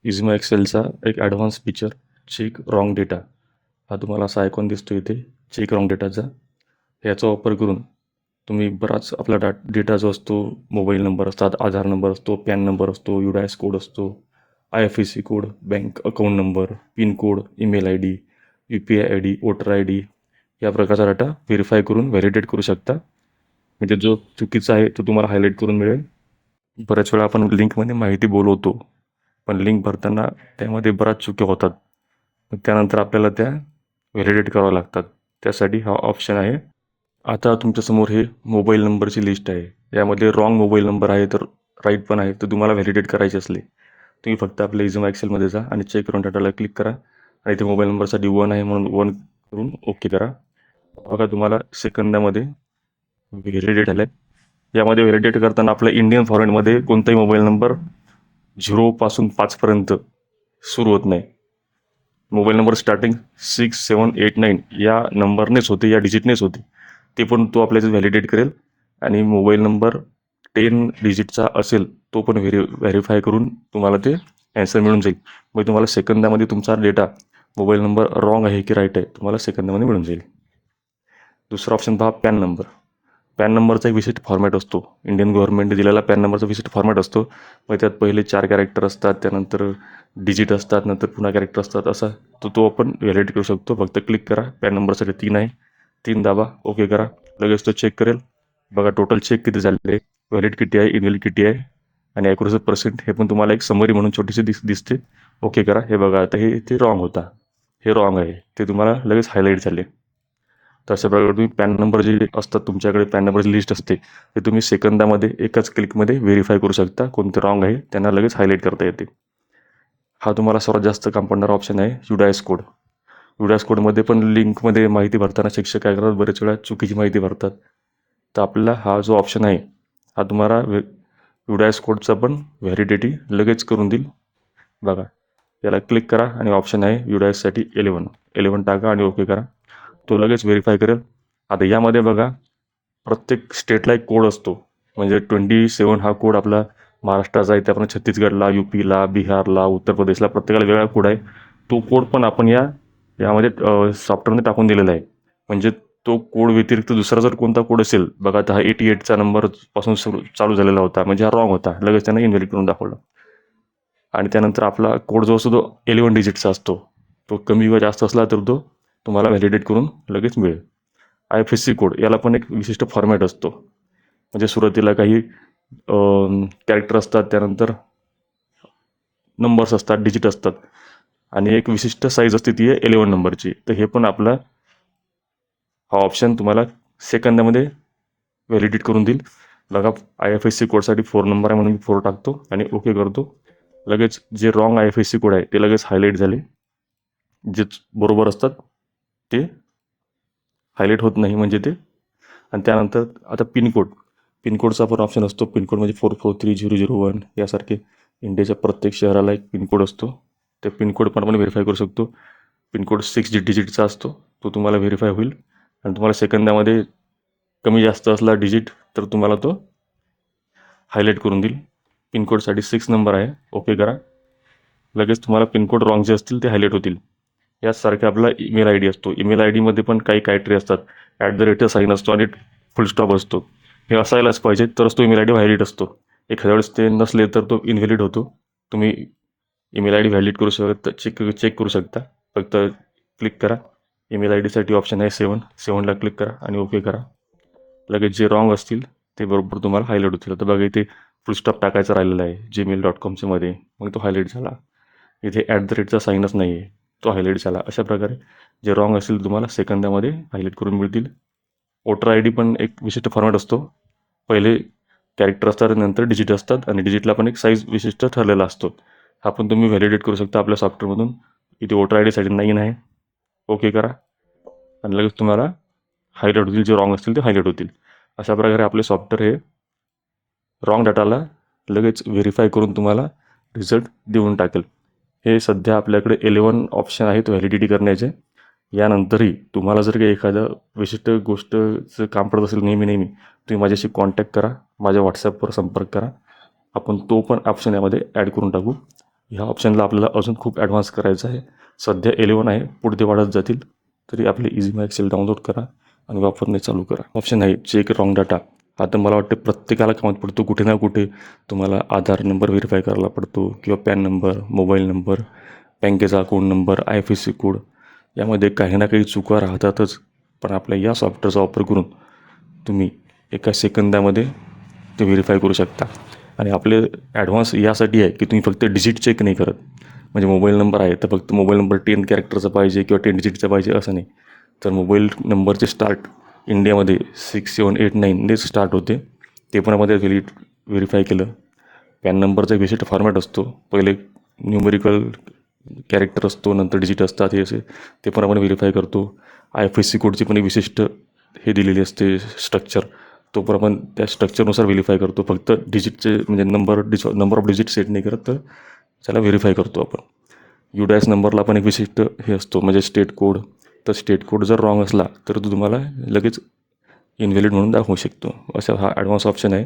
इझिमा एक्सेलचा एक advance feature check wrong data हा तुम्हाला असा आयकॉन दिसतो इथे चेक रॉंग डेटाचा. याचा वापर करून तुम्ही बराच आपला डेटा जो असतो, मोबाईल नंबर असतात, आधार नंबर असतो, पॅन नंबर असतो, UDIS कोड असतो, IFSC code, bank account number, pin code, email ID, UPI ID, voter ID या प्रकारचा डाटा व्हेरीफाय करून व्हॅलिडेट करू शकता. म्हणजे जो चुकीचा आहे तो तुम्हाला हायलाईट करून मिळेल. बऱ्याच वेळा आपण लिंकमध्ये माहिती बोलवतो, पण लिंक भरताना त्यामध्ये बऱ्याच चुक्या होतात. मग त्यानंतर आपल्याला त्या व्हॅलिडेट कराव्या लागतात. त्यासाठी हा ऑप्शन आहे. आता तुमच्यासमोर हे मोबाईल नंबरची लिस्ट आहे. यामध्ये रॉंग मोबाईल नंबर आहे तर राईट पण आहे. तर तुम्हाला व्हॅलिडेट करायचे असले तुम्ही फक्त आपल्या इझिमा एक्सेलमध्ये जा आणि चेक करून डाटाला क्लिक करा आणि इथे मोबाईल नंबरसाठी 1 आहे म्हणून 1 करून ओके करा. बघा तुम्हाला सेकंदामध्ये व्हॅलिडेट झालं आहे. यामध्ये व्हॅलिडेट करताना आपल्या इंडियन फॉर्मॅटमध्ये कोणताही मोबाईल नंबर 0 पासून 5पर्यंत सुरू होत नाही. मोबाईल नंबर स्टार्टिंग 6789 या नंबरनेच होते, या डिजिटनेच होते. ते पण तो आपल्याला व्हॅलिडेट करेल. आणि मोबाईल नंबर 10 डिजिटचा असेल तो पण व्हेरीफाय करून तुम्हाला ते ॲन्सर मिळून जाईल. मग तुम्हाला सेकंदामध्ये तुमचा डेटा मोबाईल नंबर रॉंग आहे की राईट आहे तुम्हाला सेकंदामध्ये मिळून जाईल. दुसरा ऑप्शन पहा, पॅन नंबर. पॅन नंबरचा एक विशिष्ट फॉर्मॅट असतो. इंडियन गव्हर्नमेंटने दिलेला पॅन नंबरचा विशिष्ट फॉर्मॅट असतो. मग त्यात पहिले 4 कॅरेक्टर असतात, त्यानंतर डिजिट असतात, नंतर पुन्हा कॅरेक्टर असतात. असा तो आपण व्हॅलिडेट करू शकतो. फक्त क्लिक करा. पॅन नंबरसाठी 3 आहे, 3 दाबा, ओके करा. लगेच तो चेक करेल. बघा टोटल चेक किती झालेले आहे, व्हॅलिड किती आहे, इनव्हॅलिड किती आहे आणि ॲक्युरसी पर्सेंट हे पण तुम्हाला एक समरी म्हणून छोटीशी दिसते. ओके करा. हे बघा आता हे ते रॉंग होता, हे रॉंग आहे, ते तुम्हाला लगेच हायलाईट झाले. तर अशा प्रकारे तुम्ही पॅन नंबर जे असतात तुमच्याकडे पॅन नंबरची लिस्ट असते ते तुम्ही सेकंदामध्ये एकाच क्लिकमध्ये व्हेरीफाय करू शकता. कोणते रॉंग आहे त्यांना लगेच हायलाईट करता येते. हा तुम्हाला सर्वात जास्त काम पडणारा ऑप्शन आहे UDIS कोड. UDIS कोडमध्ये पण लिंकमध्ये माहिती भरताना शिक्षक काय करतात, बरेच वेळा चुकीची माहिती भरतात. तर आपल्याला हा जो ऑप्शन आहे हा तुम्हाला UDIS कोडचा पण व्हॅलिडिटी लगेच करून देईल. बघा याला क्लिक करा आणि ऑप्शन आहे UDISसाठी 11 टाका आणि ओके करा. तो लगेच व्हेरीफाय करेल. आता यामध्ये बघा प्रत्येक स्टेटला एक कोड असतो. म्हणजे 27 हा कोड आपला महाराष्ट्राचा आहे, त्याप्रमाणे छत्तीसगडला, UPला, बिहारला, उत्तर प्रदेशला प्रत्येकाला वेगळा कोड आहे. तो कोड पण आपण यामध्ये सॉफ्टवेअरमध्ये टाकून दिलेला आहे. म्हणजे तो कोड व्यतिरिक्त दुसरा जर कोणता कोड असेल, बघा आता हा 88चा नंबरपासून चालू झालेला होता, म्हणजे हा रॉंग होता, लगेच त्यानं इनव्हॅलिड करून दाखवलं. आणि त्यानंतर आपला कोड जो असतो तो 11 डिजिटचा असतो. तो कमी किंवा जास्त असला तर तो तुम्हाला व्हॅलिडेट करून लगेच मिळेल. IFSC कोड याला पण एक विशिष्ट फॉर्मॅट असतो. म्हणजे सुरुवातीला काही कॅरेक्टर असतात, त्यानंतर नंबर्स असतात, डिजिट असतात आणि एक विशिष्ट साईज असते ती आहे 11 नंबरची. तर हे पण आपला हा ऑप्शन तुम्हाला सेकंदामध्ये व्हॅलिडेट करून देईल. बघा IFSC कोडसाठी 4 नंबर आहे म्हणून मी 4 टाकतो आणि ओके करतो. लगेच जे रॉंग IFSC कोड आहे ते लगेच हायलाईट झाले. जे बरोबर असतात ते हायलाईट होत नाही म्हणजे ते. आणि त्यानंतर आता पिनकोडचा पण ऑप्शन असतो. पिनकोड म्हणजे 443001 यासारखे इंडियाच्या प्रत्येक शहराला एक पिनकोड असतो. त्या पिनकोड पण आपण व्हेरीफाय करू शकतो. पिनकोड 6 डिजिटचा असतो, तो तुम्हाला व्हेरीफाय होईल आणि तुम्हाला सेकंदामध्ये कमी जास्त असला डिजिट तर तुम्हाला तो हायलाईट करून देईल. पिनकोडसाठी 6 नंबर आहे, ओके करा. लगेच तुम्हाला पिनकोड रॉंग जे असतील ते हायलाईट होतील. याचसारखा आपला ईमेल ID असतो. ईमेल IDमध्ये पण काही क्रायटेरिया असतात. @ साईन असतो आणि फुल स्टॉप असतो. हे असायलाच पाहिजे तरच तो ईमेल ID व्हॅलिड असतो. एखाद्या वेळेस ते नसले तर तो इनव्हॅलिड होतो. तुम्ही ईमेल ID व्हॅलिड करू शकता, चेक करू शकता. फक्त क्लिक करा. ईमेल IDसाठी ऑप्शन आहे 7ला क्लिक करा आणि ओके करा. लगेच जे रॉंग असतील ते बरोबर तुम्हाला हायलाईट होतील. आता बघा इथे फुल स्टॉप टाकायचा राहिलेला आहे gmail.comच्या मध्ये, मग तो हायलाईट झाला. इथे @ साईनच नाही आहे, तो हायलाईट झाला. अशा प्रकारे जे रॉंग असेल तुम्हाला सेकंदामध्ये हायलाईट करून मिळतील. वोटर ID पण एक विशिष्ट फॉर्मॅट असतो. पहिले कॅरेक्टर असतात, नंतर डिजिट असतात आणि डिजिटला पण एक साईज विशिष्ट ठरलेला असतो. हा पण तुम्ही व्हॅलिडेट करू शकता आपल्या सॉफ्टवेअरमधून. इथे वोटर IDसाठी 9 आहे, ओके करा आणि लगेच तुम्हाला हायलाईट होतील. जे रॉंग असतील ते हायलाईट होतील. अशा प्रकारे आपले सॉफ्टवेअर हे रॉंग डाटाला लगेच व्हेरीफाय करून तुम्हाला रिझल्ट देऊन टाकेल. हे सध्या आपल्याकडे 11 ऑप्शन आहेत व्हॅलिडिटी करण्याचे. यानंतरही तुम्हाला जर काही एखादं विशिष्ट गोष्टचं काम पडत असेल नेहमी तुम्ही माझ्याशी कॉन्टॅक्ट करा, माझ्या WhatsAppवर संपर्क करा. आपण तो पण ऑप्शन यामध्ये ॲड करून टाकू. ह्या ऑप्शनला आपल्याला अजून खूप ॲडव्हान्स करायचं आहे. सध्या 11 आहे, पुढे ते वाढत जातील. तरी आपले इझी माय एक्सेल डाउनलोड करा आणि वापरणे चालू करा. ऑप्शन आहे चेक रॉंग डाटा. हा तर मला वाटतं प्रत्येकाला कामात पडतो. कुठे ना कुठे तुम्हाला आधार नंबर व्हेरीफाय करायला पडतो किंवा पॅन नंबर, मोबाईल नंबर, बँकेचा अकाउंट नंबर, IFSC कोड. यामध्ये काही ना काही चुका राहतातच. पण आपल्या या सॉफ्टवेअरचा वापर करून तुम्ही एका सेकंदामध्ये ते व्हेरीफाय करू शकता. आणि आपले ॲडव्हान्स यासाठी आहे की तुम्ही फक्त डिजिट चेक नाही करत. म्हणजे मोबाईल नंबर आहे तर फक्त मोबाईल नंबर 10 कॅरेक्टरचा पाहिजे किंवा 10 डिजिटचा पाहिजे असं नाही. तर मोबाईल नंबरचे स्टार्ट इंडियामध्ये 6789नेच स्टार्ट होते. ते पण आपण व्हेरीफाय केलं. पॅन नंबरचा एक विशिष्ट फॉर्मॅट असतो. पहिले न्यूमेरिकल कॅरेक्टर असतो, नंतर डिजिट असतात, हे असे ते पण आपण व्हेरीफाय करतो. IFSC कोडची पण एक विशिष्ट हे दिलेली असते स्ट्रक्चर. तो पण आपण त्या स्ट्रक्चरनुसार व्हेरीफाय करतो. फक्त डिजिटचे म्हणजे नंबर ऑफ डिजिट सेट नाही करत, तर त्याला व्हेरीफाय करतो आपण. UDAS नंबरला पण एक विशिष्ट हे असतो म्हणजे स्टेट कोड. तर स्टेट कोड जर रॉंग असला तर तो तुम्हाला लगेच इनव्हॅलिड म्हणून दाखवू शकतो. असा हा ॲडव्हान्स ऑप्शन आहे.